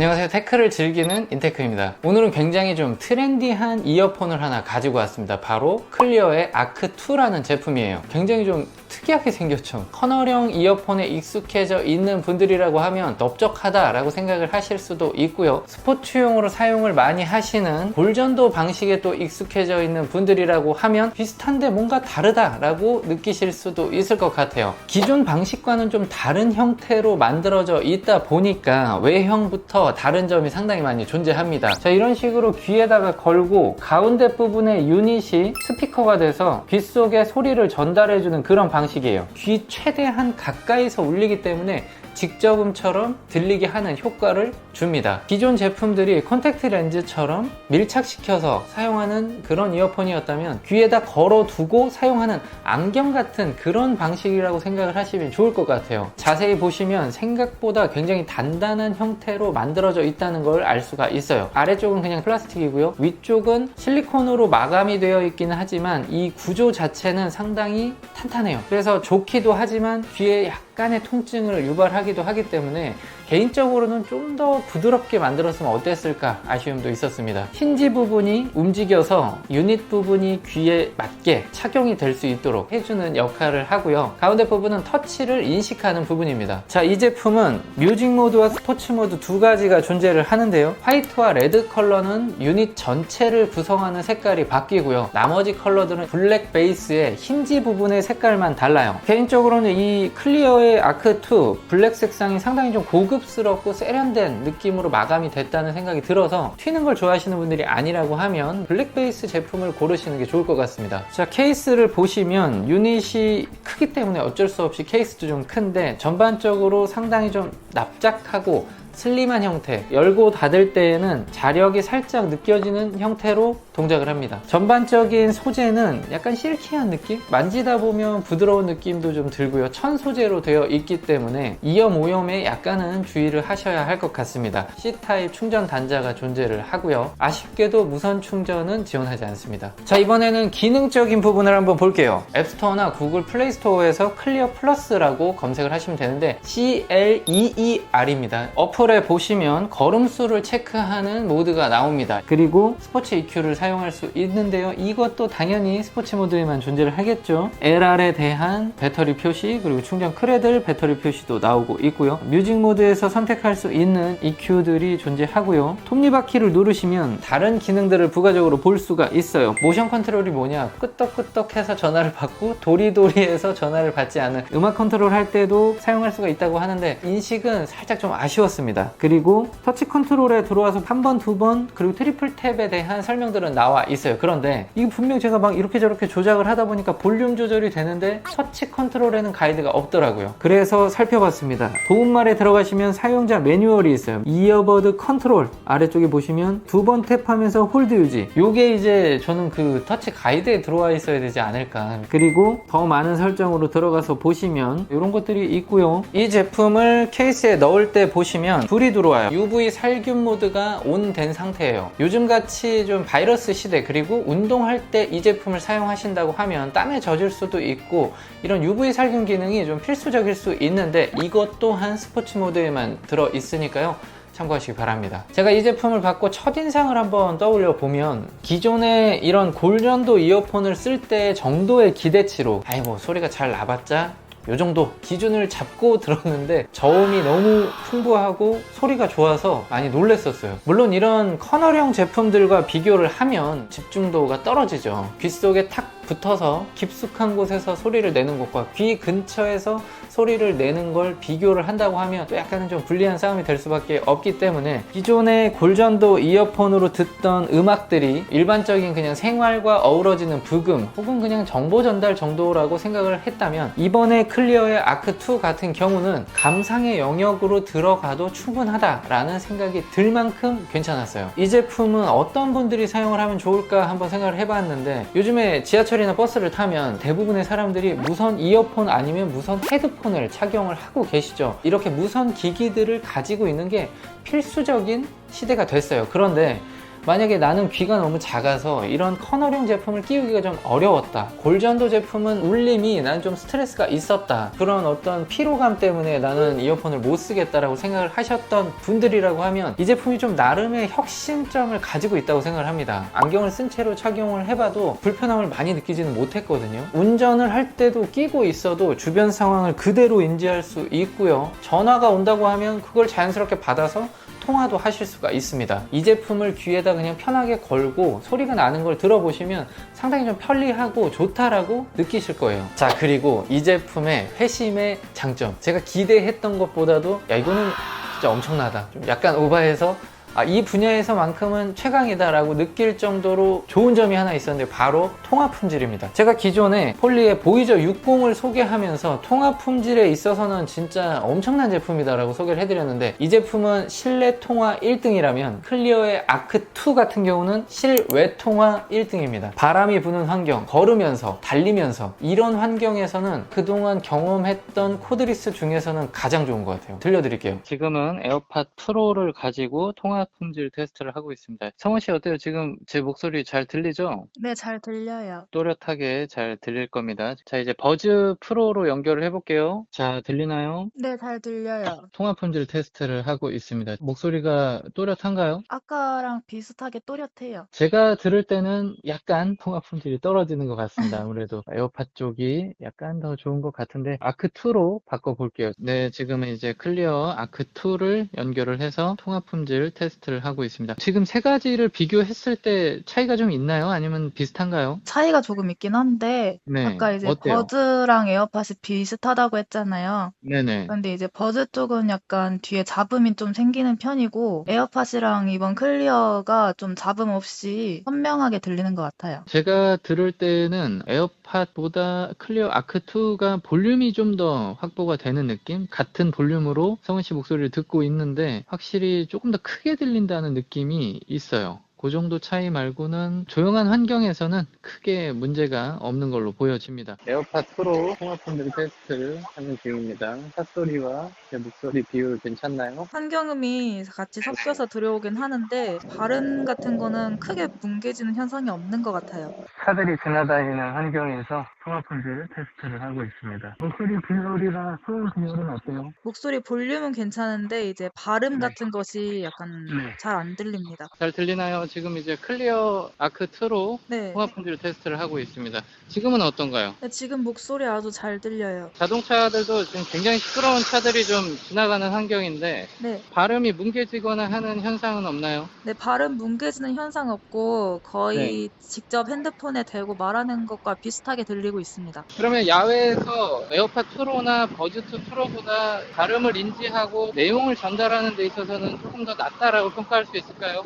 안녕하세요. 테크를 즐기는 인테크입니다. 오늘은 굉장히 좀 트렌디한 이어폰을 하나 가지고 왔습니다. 바로 클리어의 아크2라는 제품이에요. 굉장히 좀 특이하게 생겼죠. 커널형 이어폰에 익숙해져 있는 분들이라고 하면 넓적하다라고 생각을 하실 수도 있고요. 스포츠용으로 사용을 많이 하시는 골전도 방식에 또 익숙해져 있는 분들이라고 하면 비슷한데 뭔가 다르다라고 느끼실 수도 있을 것 같아요. 기존 방식과는 좀 다른 형태로 만들어져 있다 보니까 외형부터 다른 점이 상당히 많이 존재합니다. 자, 이런 식으로 귀에다가 걸고 가운데 부분에 유닛이 스피커가 돼서 귀 속에 소리를 전달해주는 그런 방식이에요. 귀 최대한 가까이서 울리기 때문에 직접음처럼 들리게 하는 효과를 줍니다. 기존 제품들이 콘택트 렌즈처럼 밀착시켜서 사용하는 그런 이어폰이었다면 귀에다 걸어두고 사용하는 안경 같은 그런 방식이라고 생각을 하시면 좋을 것 같아요. 자세히 보시면 생각보다 굉장히 단단한 형태로 만들어져 있다는 걸 알 수가 있어요. 아래쪽은 그냥 플라스틱이고요. 위쪽은 실리콘으로 마감이 되어 있기는 하지만 이 구조 자체는 상당히 탄탄해요. 그래서 좋기도 하지만 귀에 약간의 통증을 유발하기도 하기 때문에 개인적으로는 좀 더 부드럽게 만들었으면 어땠을까 아쉬움도 있었습니다. 힌지 부분이 움직여서 유닛 부분이 귀에 맞게 착용이 될 수 있도록 해주는 역할을 하고요. 가운데 부분은 터치를 인식하는 부분입니다. 자, 이 제품은 뮤직 모드와 스포츠 모드 두 가지가 존재를 하는데요. 화이트와 레드 컬러는 유닛 전체를 구성하는 색깔이 바뀌고요. 나머지 컬러들은 블랙 베이스에 힌지 부분의 색깔만 달라요. 개인적으로는 이 클리어의 아크2 블랙 색상이 상당히 좀 고급스럽고 세련된 느낌으로 마감이 됐다는 생각이 들어서 튀는 걸 좋아하시는 분들이 아니라고 하면 블랙 베이스 제품을 고르시는 게 좋을 것 같습니다. 자, 케이스를 보시면 유닛이 크기 때문에 어쩔 수 없이 케이스도 좀 큰데 전반적으로 상당히 좀 납작하고 슬림한 형태, 열고 닫을 때에는 자력이 살짝 느껴지는 형태로 동작을 합니다. 전반적인 소재는 약간 실키한 느낌? 만지다 보면 부드러운 느낌도 좀 들고요. 천 소재로 되어 있기 때문에 이염 오염에 약간은 주의를 하셔야 할 것 같습니다. C타입 충전 단자가 존재를 하고요. 아쉽게도 무선 충전은 지원하지 않습니다. 자, 이번에는 기능적인 부분을 한번 볼게요. 앱스토어나 구글 플레이스토어에서 클리어 플러스라고 검색을 하시면 되는데 CLEER입니다. 어플에 보시면 걸음수를 체크하는 모드가 나옵니다. 그리고 스포츠 EQ를 사용할 수 있는데요. 이것도 당연히 스포츠 모드에만 존재를 하겠죠. LR에 대한 배터리 표시, 그리고 충전 크레들 배터리 표시도 나오고 있고요. 뮤직 모드에서 선택할 수 있는 EQ들이 존재하고요. 톱니바퀴를 누르시면 다른 기능들을 부가적으로 볼 수가 있어요. 모션 컨트롤이 뭐냐, 끄떡끄떡해서 전화를 받고 도리도리해서 전화를 받지 않은 음악 컨트롤 할 때도 사용할 수가 있다고 하는데 인식은 살짝 좀 아쉬웠습니다. 그리고 터치 컨트롤에 들어와서 한 번, 두 번, 그리고 트리플 탭에 대한 설명들은 나와 있어요. 그런데 이게 분명 제가 막 이렇게 저렇게 조작을 하다 보니까 볼륨 조절이 되는데 터치 컨트롤에는 가이드가 없더라고요. 그래서 살펴봤습니다. 도움말에 들어가시면 사용자 매뉴얼이 있어요. 이어버드 컨트롤 아래쪽에 보시면 두 번 탭하면서 홀드 유지, 요게 이제 저는 그 터치 가이드에 들어와 있어야 되지 않을까. 그리고 더 많은 설정으로 들어가서 보시면 이런 것들이 있고요. 이 제품을 케이스에 넣을 때 보시면 불이 들어와요. UV 살균 모드가 온 된 상태예요. 요즘같이 좀 바이러스 시대, 그리고 운동할 때 이 제품을 사용하신다고 하면 땀에 젖을 수도 있고 이런 UV 살균 기능이 좀 필수적일 수 있는데 이것 또한 스포츠 모드에만 들어 있으니까요. 참고하시기 바랍니다. 제가 이 제품을 받고 첫인상을 한번 떠올려 보면 기존에 이런 골전도 이어폰을 쓸 때 정도의 기대치로 아이고 소리가 잘 나봤자 요 정도 기준을 잡고 들었는데 저음이 너무 풍부하고 소리가 좋아서 많이 놀랬었어요. 물론 이런 커널형 제품들과 비교를 하면 집중도가 떨어지죠. 귀 속에 탁 붙어서 깊숙한 곳에서 소리를 내는 것과 귀 근처에서 소리를 내는 걸 비교를 한다고 하면 또 약간은 좀 불리한 싸움이 될 수밖에 없기 때문에 기존의 골전도 이어폰으로 듣던 음악들이 일반적인 그냥 생활과 어우러지는 부금 혹은 그냥 정보 전달 정도라고 생각을 했다면 이번에 클리어의 아크2 같은 경우는 감상의 영역으로 들어가도 충분하다라는 생각이 들 만큼 괜찮았어요. 이 제품은 어떤 분들이 사용을 하면 좋을까 한번 생각을 해봤는데 요즘에 지하철이나 버스를 타면 대부분의 사람들이 무선 이어폰 아니면 무선 헤드폰을 착용을 하고 계시죠. 이렇게 무선 기기들을 가지고 있는 게 필수적인 시대가 됐어요. 그런데 만약에 나는 귀가 너무 작아서 이런 커널형 제품을 끼우기가 좀 어려웠다, 골전도 제품은 울림이 난 좀 스트레스가 있었다, 그런 어떤 피로감 때문에 나는 이어폰을 못 쓰겠다라고 생각을 하셨던 분들이라고 하면 이 제품이 좀 나름의 혁신점을 가지고 있다고 생각을 합니다. 안경을 쓴 채로 착용을 해봐도 불편함을 많이 느끼지는 못했거든요. 운전을 할 때도 끼고 있어도 주변 상황을 그대로 인지할 수 있고요. 전화가 온다고 하면 그걸 자연스럽게 받아서 통화도 하실 수가 있습니다. 이 제품을 귀에다 그냥 편하게 걸고 소리가 나는 걸 들어보시면 상당히 좀 편리하고 좋다라고 느끼실 거예요. 자, 그리고 이 제품의 회심의 장점, 제가 기대했던 것보다도 야, 이거는 진짜 엄청나다, 좀 약간 오버해서 이 분야에서만큼은 최강이다 라고 느낄 정도로 좋은 점이 하나 있었는데, 바로 통화 품질입니다. 제가 기존에 폴리의 보이저 60을 소개하면서 통화 품질에 있어서는 진짜 엄청난 제품이다 라고 소개를 해드렸는데, 이 제품은 실내 통화 1등이라면 클리어의 아크2 같은 경우는 실외 통화 1등입니다. 바람이 부는 환경, 걸으면서 달리면서 이런 환경에서는 그동안 경험했던 코드리스 중에서는 가장 좋은 것 같아요. 들려드릴게요. 지금은 에어팟 프로를 가지고 통화 품질 테스트를 하고 있습니다. 성원 씨 어때요? 지금 제 목소리 잘 들리죠? 네, 잘 들려요. 또렷하게 잘 들릴 겁니다. 자, 이제 버즈 프로로 연결을 해볼게요. 자, 들리나요? 네, 잘 들려요. 통화 품질 테스트를 하고 있습니다. 목소리가 또렷한가요? 아까랑 비슷하게 또렷해요. 제가 들을 때는 약간 통화 품질이 떨어지는 것 같습니다. 아무래도 에어팟 쪽이 약간 더 좋은 것 같은데, 아크2로 바꿔볼게요. 네, 지금은 이제 클리어 아크2를 연결을 해서 통화 품질 테스트를 하고 있습니다. 지금 세 가지를 비교했을 때 차이가 좀 있나요? 아니면 비슷한가요? 차이가 조금 있긴 한데, 네, 아까 이제 어때요? 버즈랑 에어팟이 비슷하다고 했잖아요. 네네. 근데 이제 버즈 쪽은 약간 뒤에 잡음이 좀 생기는 편이고, 에어팟이랑 이번 클리어가 좀 잡음 없이 선명하게 들리는 것 같아요. 제가 들을 때는 에어팟보다 클리어 아크2가 볼륨이 좀 더 확보가 되는 느낌? 같은 볼륨으로 성은 씨 목소리를 듣고 있는데 확실히 조금 더 크게 들린다는 느낌이 있어요. 그 정도 차이 말고는 조용한 환경에서는 크게 문제가 없는 걸로 보여집니다. 에어팟 프로 통화 품질 테스트를 하는 중입니다. 샷소리와 제 목소리 비율 괜찮나요? 환경음이 같이 섞여서 들어오긴 하는데, 발음 같은 거는 크게 뭉개지는 현상이 없는 것 같아요. 차들이 지나다니는 환경에서 통화 품질 테스트를 하고 있습니다. 목소리 비율이나 소음 비율은 어때요? 목소리 볼륨은 괜찮은데, 이제 발음 네. 같은 것이 약간 네. 잘 안 들립니다. 잘 들리나요? 지금 이제 클리어 아크2로 네. 통화 품질 테스트를 하고 있습니다. 지금은 어떤가요? 네, 지금 목소리 아주 잘 들려요. 자동차들도 지금 굉장히 시끄러운 차들이 좀 지나가는 환경인데 네. 발음이 뭉개지거나 하는 현상은 없나요? 네, 발음 뭉개지는 현상 없고 네. 거의 직접 핸드폰에 대고 말하는 것과 비슷하게 들리고 있습니다. 그러면 야외에서 에어팟 프로나 버즈2 프로보다 발음을 인지하고 내용을 전달하는 데 있어서는 조금 더 낫다라고 평가할 수 있을까요?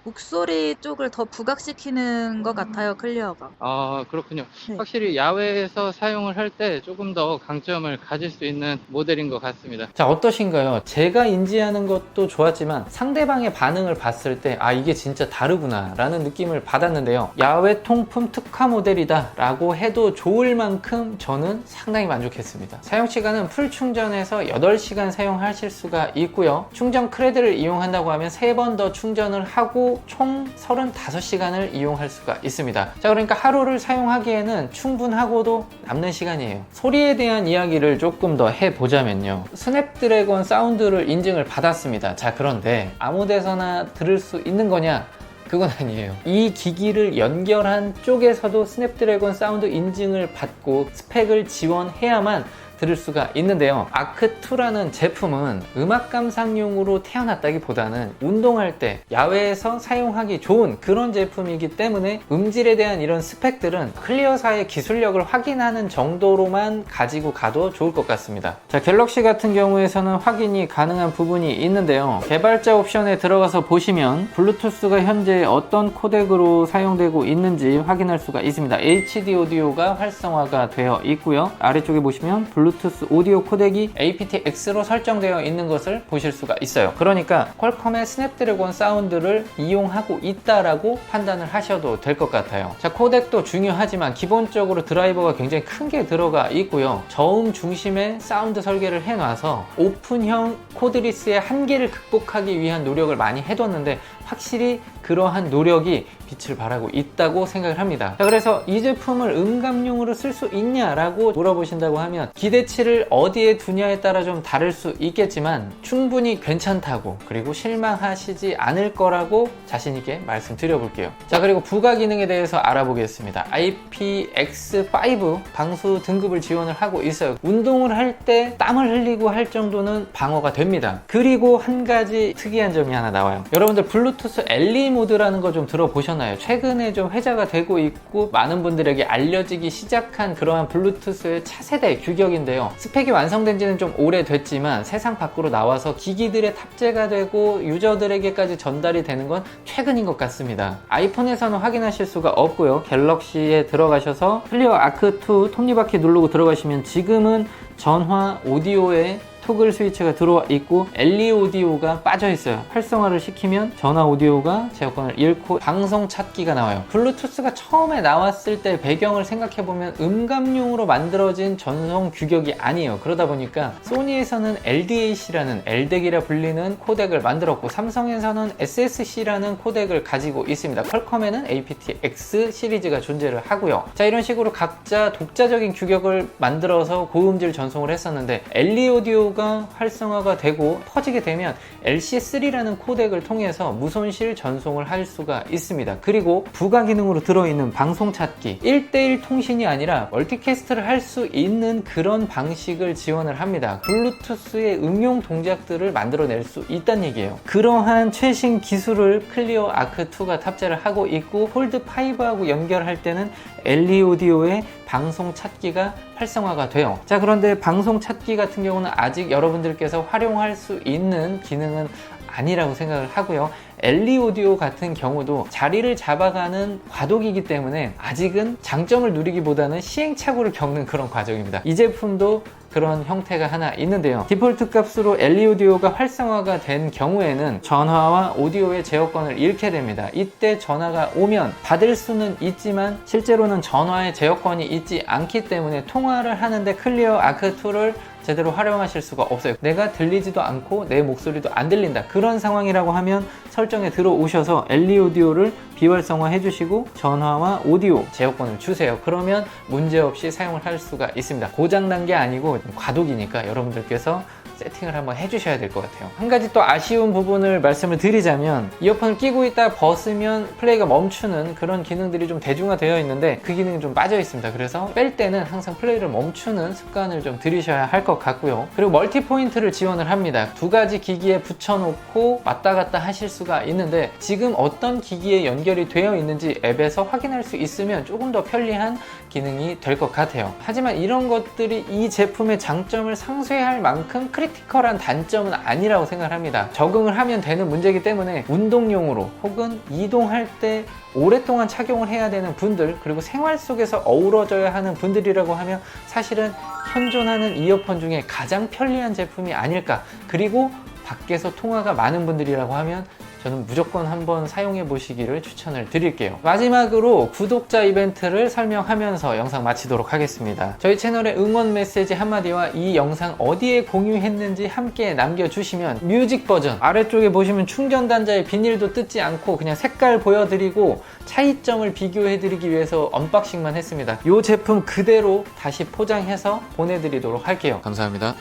목소리 쪽을 더 부각시키는 것 같아요, 클리어가. 아, 그렇군요. 네. 확실히 야외에서 사용을 할 때 조금 더 강점을 가질 수 있는 모델인 것 같습니다. 자, 어떠신가요? 제가 인지하는 것도 좋았지만 상대방의 반응을 봤을 때 이게 진짜 다르구나 라는 느낌을 받았는데요. 야외 통품 특화 모델이다 라고 해도 좋을 만큼 저는 상당히 만족했습니다. 사용 시간은 풀 충전해서 8시간 사용하실 수가 있고요. 충전 크레드를 이용한다고 하면 3번 더 충전을 하고 총 35시간을 이용할 수가 있습니다. 자, 그러니까 하루를 사용하기에는 충분하고도 남는 시간이에요. 소리에 대한 이야기를 조금 더 해보자면요, 스냅드래곤 사운드를 인증을 받았습니다. 자, 그런데 아무 데서나 들을 수 있는 거냐? 그건 아니에요. 이 기기를 연결한 쪽에서도 스냅드래곤 사운드 인증을 받고 스펙을 지원해야만 들을 수가 있는데요. 아크2라는 제품은 음악 감상용으로 태어났다기보다는 운동할 때 야외에서 사용하기 좋은 그런 제품이기 때문에 음질에 대한 이런 스펙들은 클리어사의 기술력을 확인하는 정도로만 가지고 가도 좋을 것 같습니다. 자, 갤럭시 같은 경우에서는 확인이 가능한 부분이 있는데요. 개발자 옵션에 들어가서 보시면 블루투스가 현재 어떤 코덱으로 사용되고 있는지 확인할 수가 있습니다. HD 오디오가 활성화가 되어 있고요. 아래쪽에 보시면 블루투스 오디오 코덱이 aptX로 설정되어 있는 것을 보실 수가 있어요. 그러니까 퀄컴의 스냅드래곤 사운드를 이용하고 있다라고 판단을 하셔도 될 것 같아요. 자, 코덱도 중요하지만 기본적으로 드라이버가 굉장히 큰 게 들어가 있고요. 저음 중심의 사운드 설계를 해놔서 오픈형 코드리스의 한계를 극복하기 위한 노력을 많이 해뒀는데 확실히 그러한 노력이 빛을 발하고 있다고 생각을 합니다. 자, 그래서 이 제품을 음감용으로 쓸 수 있냐라고 물어보신다고 하면 기대치를 어디에 두냐에 따라 좀 다를 수 있겠지만 충분히 괜찮다고, 그리고 실망하시지 않을 거라고 자신있게 말씀드려 볼게요. 자, 그리고 부가 기능에 대해서 알아보겠습니다. IPX5 방수 등급을 지원을 하고 있어요. 운동을 할 때 땀을 흘리고 할 정도는 방어가 됩니다. 그리고 한 가지 특이한 점이 하나 나와요. 여러분들 블루투스 LE 모드라는 거 좀 들어보셨나요? 최근에 좀 회자가 되고 있고 많은 분들에게 알려지기 시작한 그러한 블루투스의 차세대 규격인데요. 스펙이 완성된 지는 좀 오래됐지만 세상 밖으로 나와서 기기들에 탑재가 되고 유저들에게까지 전달이 되는 건 최근인 것 같습니다. 아이폰에서는 확인하실 수가 없고요. 갤럭시에 들어가셔서 클리어 아크2 톱니바퀴 누르고 들어가시면 지금은 전화 오디오에 토글 스위치가 들어와 있고 LE 오디오가 빠져 있어요. 활성화를 시키면 전화 오디오가 제어권을 잃고 방송 찾기가 나와요. 블루투스가 처음에 나왔을 때 배경을 생각해보면 음감용으로 만들어진 전송 규격이 아니에요. 그러다 보니까 소니에서는 LDAC라는 LDAC이라 불리는 코덱을 만들었고 삼성에서는 SSC라는 코덱을 가지고 있습니다. 퀄컴에는 aptX 시리즈가 존재를 하고요. 자, 이런 식으로 각자 독자적인 규격을 만들어서 고음질 전송을 했었는데 LE 오디오 활성화가 되고 퍼지게 되면 LC3라는 코덱을 통해서 무손실 전송을 할 수가 있습니다. 그리고 부가 기능으로 들어있는 방송 찾기 1대1 통신이 아니라 멀티캐스트를 할 수 있는 그런 방식을 지원을 합니다. 블루투스의 응용 동작들을 만들어낼 수 있다는 얘기예요. 그러한 최신 기술을 클리어 아크2가 탑재를 하고 있고 폴드5하고 연결할 때는 LE 오디오의 방송 찾기가 활성화가 돼요. 자, 그런데 방송 찾기 같은 경우는 아직 여러분들께서 활용할 수 있는 기능은 아니라고 생각을 하고요. LE 오디오 같은 경우도 자리를 잡아가는 과도기이기 때문에 아직은 장점을 누리기보다는 시행착오를 겪는 그런 과정입니다. 이 제품도 그런 형태가 하나 있는데요. 디폴트 값으로 LE 오디오가 활성화가 된 경우에는 전화와 오디오의 제어권을 잃게 됩니다. 이때 전화가 오면 받을 수는 있지만 실제로는 전화의 제어권이 있지 않기 때문에 통화를 하는데 클리어 아크2를 제대로 활용하실 수가 없어요. 내가 들리지도 않고 내 목소리도 안 들린다. 그런 상황이라고 하면 설정에 들어오셔서 LE 오디오를 비활성화 해주시고 전화와 오디오 제어권을 주세요. 그러면 문제없이 사용을 할 수가 있습니다. 고장난 게 아니고 과도기니까 여러분들께서 세팅을 한번 해주셔야 될 것 같아요. 한 가지 또 아쉬운 부분을 말씀을 드리자면 이어폰을 끼고 있다 벗으면 플레이가 멈추는 그런 기능들이 좀 대중화되어 있는데 그 기능이 좀 빠져 있습니다. 그래서 뺄 때는 항상 플레이를 멈추는 습관을 좀 들이셔야 할 것 같고요. 그리고 멀티 포인트를 지원을 합니다. 두 가지 기기에 붙여놓고 왔다 갔다 하실 수가 있는데 지금 어떤 기기에 연결이 되어 있는지 앱에서 확인할 수 있으면 조금 더 편리한 기능이 될 것 같아요. 하지만 이런 것들이 이 제품의 장점을 상쇄할 만큼 크리티컬한 단점은 아니라고 생각합니다. 적응을 하면 되는 문제이기 때문에 운동용으로 혹은 이동할 때 오랫동안 착용을 해야 되는 분들, 그리고 생활 속에서 어우러져야 하는 분들이라고 하면 사실은 현존하는 이어폰 중에 가장 편리한 제품이 아닐까. 그리고 밖에서 통화가 많은 분들이라고 하면 저는 무조건 한번 사용해 보시기를 추천을 드릴게요. 마지막으로 구독자 이벤트를 설명하면서 영상 마치도록 하겠습니다. 저희 채널의 응원 메시지 한마디와 이 영상 어디에 공유했는지 함께 남겨주시면 뮤직 버전 아래쪽에 보시면 충전 단자의 비닐도 뜯지 않고 그냥 색깔 보여드리고 차이점을 비교해드리기 위해서 언박싱만 했습니다. 이 제품 그대로 다시 포장해서 보내드리도록 할게요. 감사합니다.